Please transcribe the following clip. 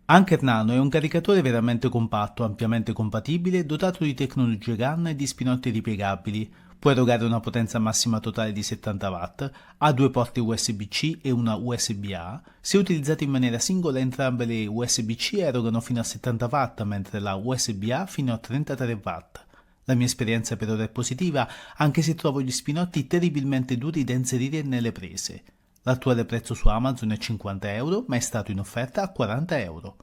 Anker Nano è un caricatore veramente compatto, ampiamente compatibile, dotato di tecnologia GAN e di spinotti ripiegabili. Può erogare una potenza massima totale di 70 watt, ha due porte USB-C e una USB-A. Se utilizzate in maniera singola, entrambe le USB-C erogano fino a 70 watt, mentre la USB-A fino a 33 watt. La mia esperienza per ora è positiva, anche se trovo gli spinotti terribilmente duri da inserire nelle prese. L'attuale prezzo su Amazon è 50 euro, ma è stato in offerta a 40 euro.